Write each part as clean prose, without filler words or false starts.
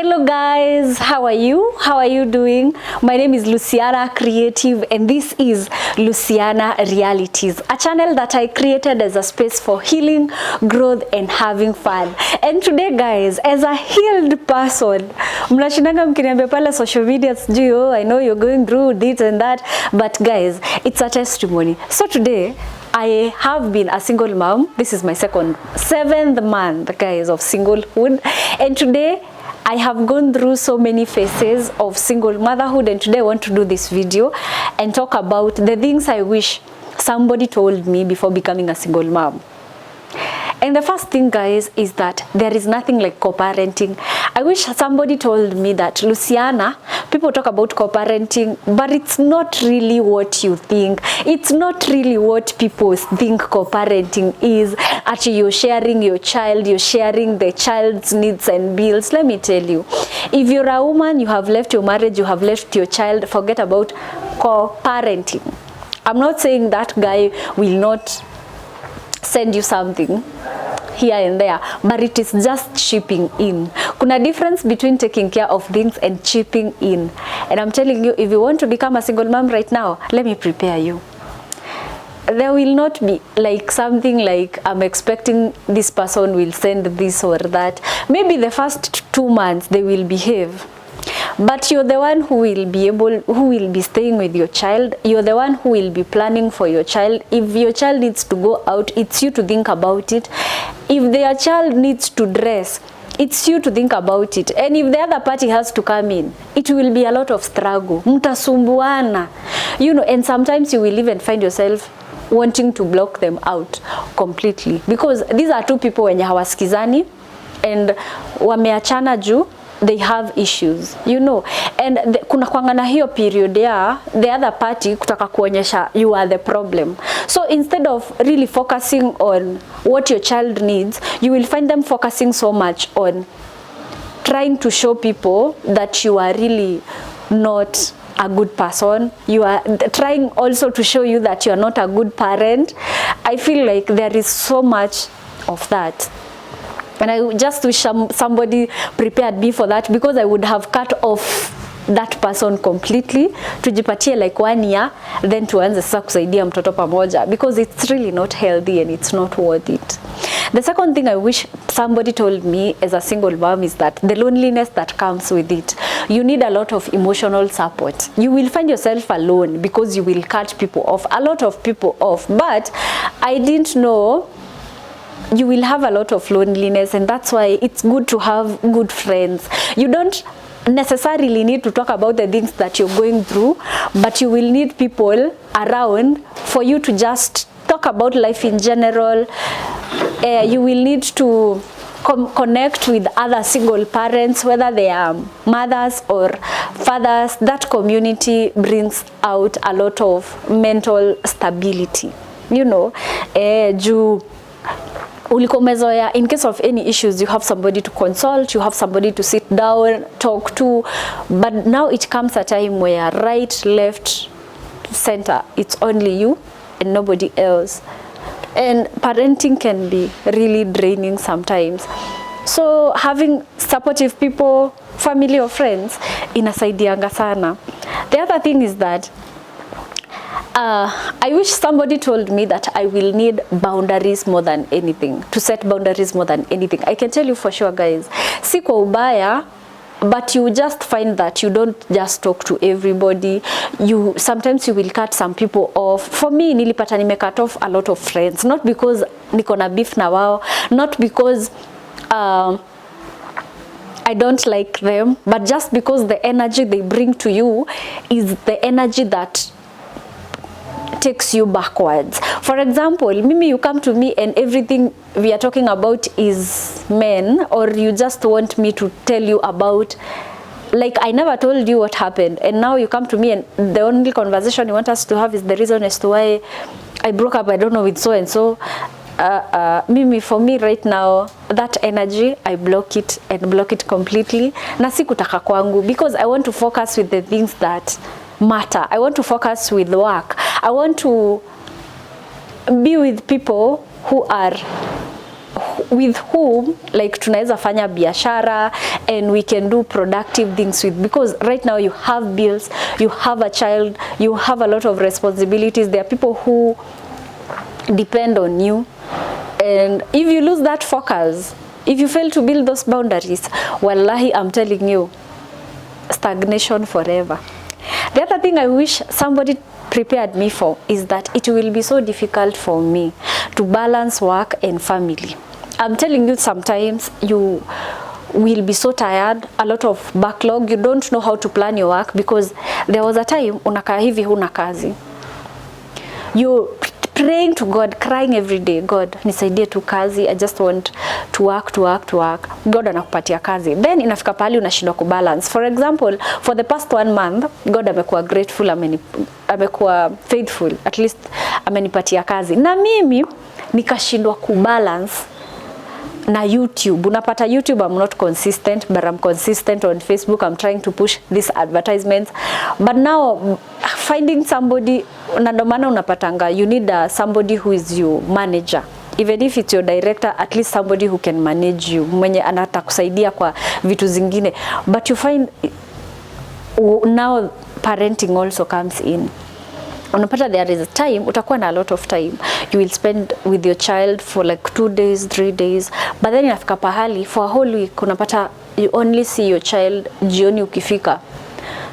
Hello guys, how are you? How are you doing? My name is Luciana Creative and this is Luciana Realities, a channel that I created as a space for healing, growth and having fun. And today guys, as a healed person, mnashindanga mkiniambia pale social media sijui, I know you're going through this and that, but guys, it's a testimony. So today, I have been a single mom. This is my seventh month, guys, of singlehood. And today, I have gone through so many phases of single motherhood. And today I want to do this video and talk about the things I wish somebody told me before becoming a single mom. And the first thing, guys, is that there is nothing like co-parenting. I wish somebody told me that, Luciana, people talk about co-parenting, but it's not really what you think. It's not really what people think co-parenting is. Actually, you're sharing your child, you're sharing the child's needs and bills. Let me tell you, if you're a woman, you have left your marriage, you have left your child, forget about co-parenting. I'm not saying that guy will not send you something here and there, but it is just chipping in. Kuna difference between taking care of things and chipping in. And I'm telling you, if you want to become a single mom right now, let me prepare you. There will not be like something like I'm expecting this person will send this or that. Maybe the first 2 months they will behave, but you're the one who will be staying with your child. You're the one who will be planning for your child. If your child needs to go out, it's you to think about it. If their child needs to dress, it's you to think about it. And if the other party has to come in, it will be a lot of struggle. Mtasumbuana. You know, and sometimes you will even find yourself wanting to block them out completely. Because these are two people wenye hawasikizani and wameachana juu they have issues, you know, and kuna kwangana hiyo period ya the other party kutaka kuonyesha you are the problem. So instead of really focusing on what your child needs, you will find them focusing so much on trying to show people that you are really not a good person. You are trying also to show you that you are not a good parent. I feel like there is so much of that. And I just wish somebody prepared me for that, because I would have cut off that person completely, tujipatie like 1 year, then tuanze sasa kusaidia mtoto pamoja, because it's really not healthy and it's not worth it. The second thing I wish somebody told me as a single mom is that the loneliness that comes with it. You need a lot of emotional support. You will find yourself alone because you will cut people off, a lot of people off. But I didn't know you will have a lot of loneliness, and that's why it's good to have good friends. You don't necessarily need to talk about the things that you're going through, but you will need people around for you to just talk about life in general. You will need to connect with other single parents, whether they are mothers or fathers. That community brings out a lot of mental stability, you know. In case of any issues, you have somebody to consult, you have somebody to sit down, talk to. But now it comes a time where right, left, center, it's only you and nobody else. And parenting can be really draining sometimes. So having supportive people, family or friends, inasaidianga sana. The other thing is that I wish somebody told me that I will need boundaries more than anything, to set boundaries more than anything. I can tell you for sure, guys, si kwa ubaya, but you just find that you don't just talk to everybody. Sometimes you will cut some people off. For me, nilipata cut off a lot of friends, not because niko na beef na wao, not because I don't like them, but just because the energy they bring to you is the energy that takes you backwards. For example, Mimi, you come to me and everything we are talking about is men, or you just want me to tell you about, like, I never told you what happened, and now you come to me and the only conversation you want us to have is the reason as to why I broke up, I don't know, with so and so. Mimi, for me right now, that energy, I block it and block it completely. Na si kutaka kwangu, because I want to focus with the things that matter. I want to focus with work. I want to be with people who are with whom like tunaweza fanya biashara and we can do productive things with, because right now you have bills, you have a child, you have a lot of responsibilities. There are people who depend on you, and if you lose that focus, if you fail to build those boundaries, wallahi, I'm telling you, stagnation forever. The other thing I wish somebody prepared me for is that it will be so difficult for me to balance work and family. I'm telling you, sometimes you will be so tired, a lot of backlog, you don't know how to plan your work, because there was a time unakaa hivi huna kazi. You praying to God, crying every day, God nisaidie tu kazi, I just want to work. God anakupatia kazi, then inafika pahali unashindwa kubalance. For example, for the past 1 month God amekuwa grateful, amekuwa faithful, at least amenipatia kazi, na mimi nikashindwa kubalance na YouTube. Unapata YouTube, I'm not consistent, but I'm consistent on Facebook. I'm trying to push these advertisements, but now finding somebody, na ndo maana unapatanga you need somebody who is your manager, even if it's your director, at least somebody who can manage you, mwenye anatakusaidia kwa vitu zingine. But you find now parenting also comes in. Unapata there is a time, utakuwa na a lot of time you will spend with your child for like 2 days, 3 days, but then inafika pahali for a whole week unapata you only see your child jioni ukifika.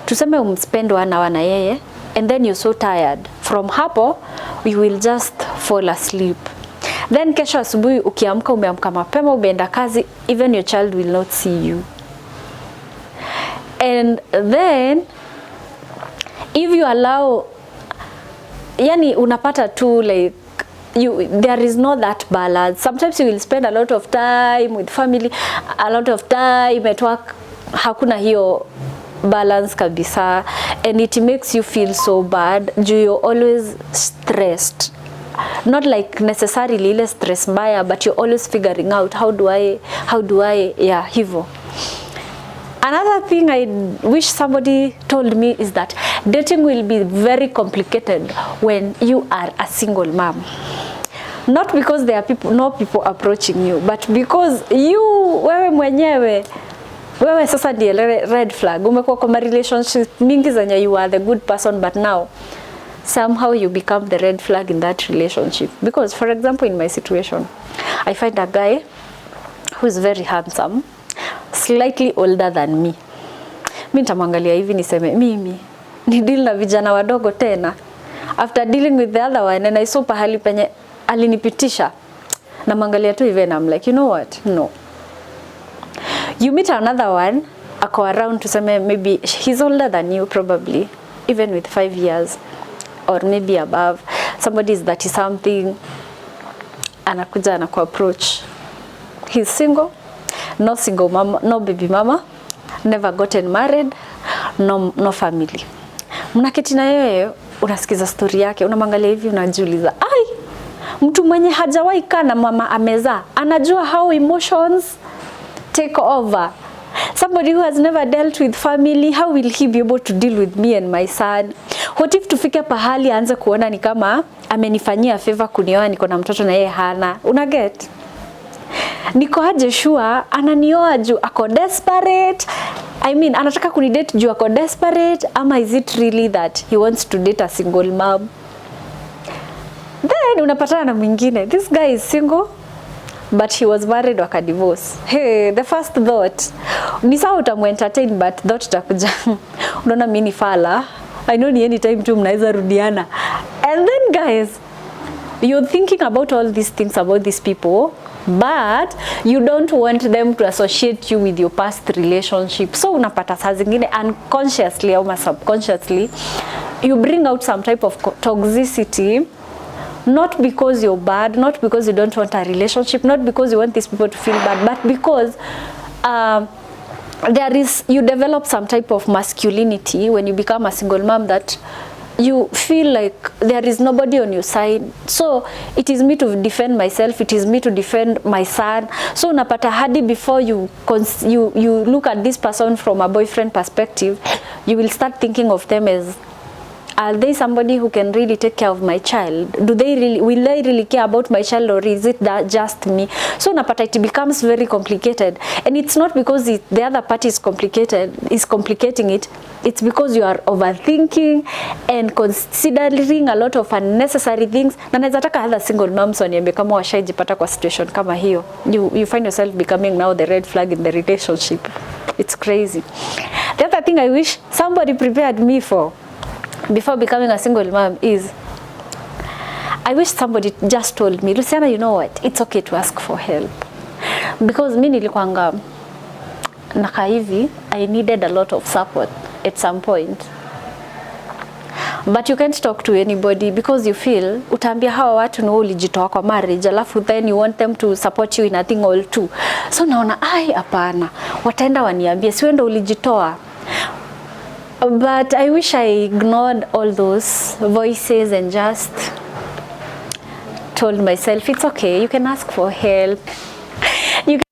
Tuseme umspend 1 hour na yeye, and then you're so tired. From hapo you will just fall asleep. Then kesho asubuhi ukiamka, umeamka mapema, umeenda kazi, even your child will not see you. And then if you allow, yani unapata tu like there is not that balance. Sometimes you will spend a lot of time with family, a lot of time at work, hakuna hiyo balance kabisa, and it makes you feel so bad. You're always stressed, not like necessarily ile stress mbaya, but you're always figuring out how do I yeah, hivyo. Another thing I wish somebody told me is that dating will be very complicated when you are a single mom. Not because there are no people approaching you, but because wewe mwenyewe, wewe sasa ndiye red flag. Umekuwa kwa relationship mingi zenye you are the good person, but now somehow you become the red flag in that relationship. Because for example, in my situation, I find a guy who is very handsome, slightly older than me. Mimi nitamwangalia hivi niseme, mimi ni deal na vijana wadogo tena. After dealing with the other one and I saw pahali penye alinipitisha, na mwangalia tu hivi and I'm like, you know what? No. You meet another one, ako around, tuseme maybe he's older than you probably, even with 5 years or maybe above. Somebody is 30 something, anakuja anaku approach. He's single, no single mama, no baby mama, never gotten married, no family. Mnaketi na yeye, unasikiza story yake, unamwangalia hivi unajiuliza, ai, mtu mwenye hajawahi kaa na mama amezaa, anajua how emotions take over. Somebody who has never dealt with family, how will he be able to deal with me and my son? What if tufike pahali aanze kuona ni kama amenifanyia favor kunioa, niko na mtoto na yeye hana? Una get? Niko aje sure ananioa juu ako desperate? I mean, anataka kunidate juu ako desperate, ama is it really that he wants to date a single mom? Then unapatana na mwingine, this guy is single but he was married waka divorce. Hey, the first thought ni sawa utamu-entertain, but thought itakuja unaona mimi ni fala, I know ni anytime tu mnaweza rudiana. And then guys, you're thinking about all these things about these people, but you don't want them to associate you with your past relationship. So unapata saa zingine unconsciously or subconsciously you bring out some type of toxicity, not because you're bad, not because you don't want a relationship, not because you want these people to feel bad, but because you develop some type of masculinity when you become a single mom, that you feel like there is nobody on your side. So it is me to defend myself, it is me to defend my son. So unapata hadi before you look at this person from a boyfriend perspective, you will start thinking of them as Are they somebody who can really take care of my child? Will they really care about my child, or is it that just me? So napata it becomes very complicated, and it's not because the other party is complicating it. It's because you are overthinking and considering a lot of unnecessary things. Na naweza taka other single moms waniambie kama washaijipata kwa situation kama hiyo. You find yourself becoming now the red flag in the relationship. It's crazy. The other thing I wish somebody prepared me for before becoming a single mom is, I wish somebody just told me, Luciana, you know what? It's okay to ask for help. Because mimi nilikuanga naka hivi, I needed a lot of support at some point. But you can't talk to anybody because you feel utaambia hawa watu no ulijitoa kwa marriage, alafu then you want them to support you in a thing all too. So naona hapana, wataenda waniambie si wewe ndo ulijitoa. But I wish I ignored all those voices and just told myself it's okay, you can ask for help. You can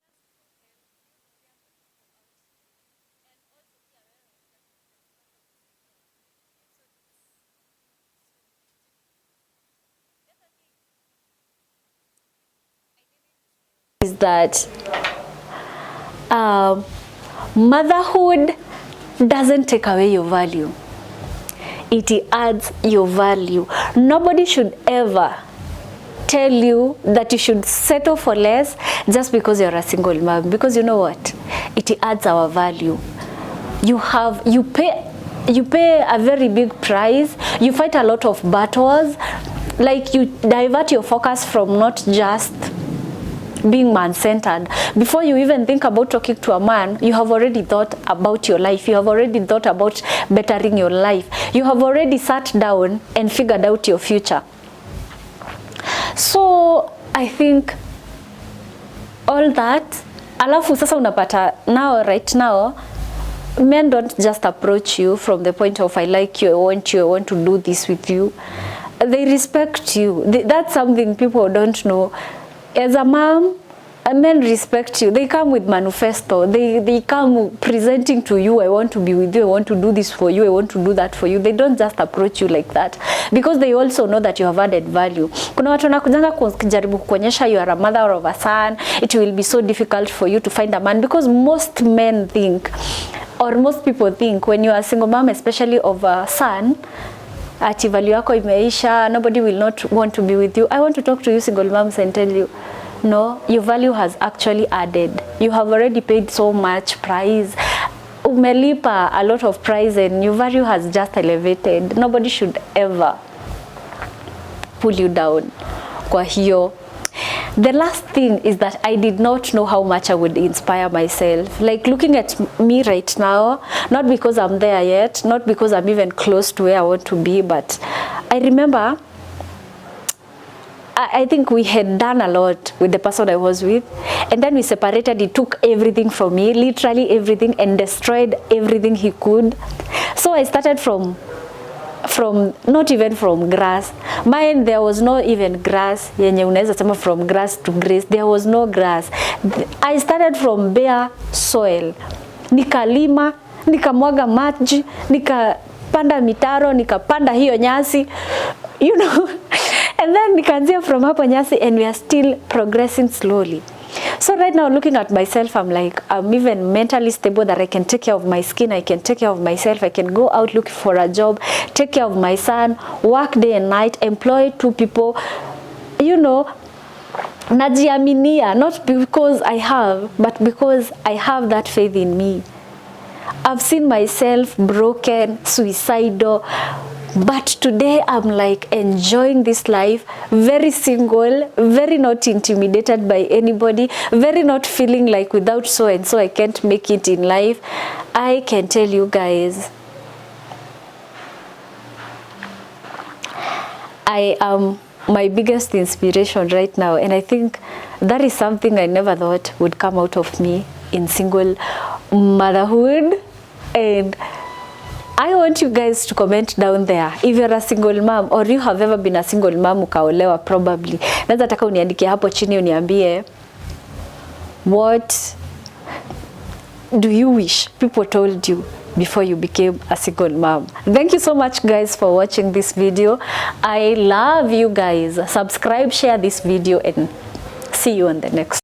is that motherhood doesn't take away your value. It adds your value. Nobody should ever tell you that you should settle for less just because you're a single mom, because you know what? It adds our value. You pay a very big price. You fight a lot of battles. Like you divert your focus from not just being man-centered. Before you even think about talking to a man, you have already thought about your life. You have already thought about bettering your life. You have already sat down and figured out your future. So I think all that, alafu sasa unapata now, right now, men don't just approach you from the point of I like you, I want to do this with you. They respect you. That's something people don't know. As a mom, men respect you. They come with manifesto. They come presenting to you, I want to be with you, I want to do this for you, I want to do that for you. They don't just approach you like that because they also know that you have added value. Kuna watu wanakujanga kujaribu kuonyesha you are a mother of a son. It will be so difficult for you to find a man because most men think, or most people think, when you are a single mom, especially of a son, ati value yako imeisha, nobody will not want to be with you. I want to talk to you single moms and tell you, no, your value has actually added. You have already paid so much price. Umelipa a lot of price and your value has just elevated. Nobody should ever pull you down. Kwa hiyo. The last thing is that I did not know how much I would inspire myself. Like looking at me right now, not because I'm there yet, not because I'm even close to where I want to be, but I remember I think we had done a lot with the person I was with, and then we separated. He took everything from me, literally everything, and destroyed everything he could. So I started from not even from grass. Mine, there was no even grass. Yenye unaweza sema from grass to grace. There was no grass. I started from bare soil. Nikalima, nikamwaga maji, nikapanda mitaro, nikapanda hiyo nyasi. You know, and then nikaanzia from hapo nyasi, and we are still progressing slowly. So right now, looking at myself, I'm like, I'm even mentally stable that I can take care of my skin, I can take care of myself, I can go out looking for a job, take care of my son, work day and night, employ 2 people, you know, najiaminia, not because I have, but because I have that faith in me. I've seen myself broken, suicidal, but today I'm like enjoying this life, very single, very not intimidated by anybody, very not feeling like without so and so I can't make it in life. I can tell you guys, I am my biggest inspiration right now, and I think that is something I never thought would come out of me in single motherhood. And I want you guys to comment down there if you're a single mom or you have ever been a single mom ukaolewa probably. Naweza taka uniandikie hapo chini uniambie, what do you wish people told you before you became a single mom. Thank you so much guys for watching this video. I love you guys. Subscribe, share this video, and see you on the next.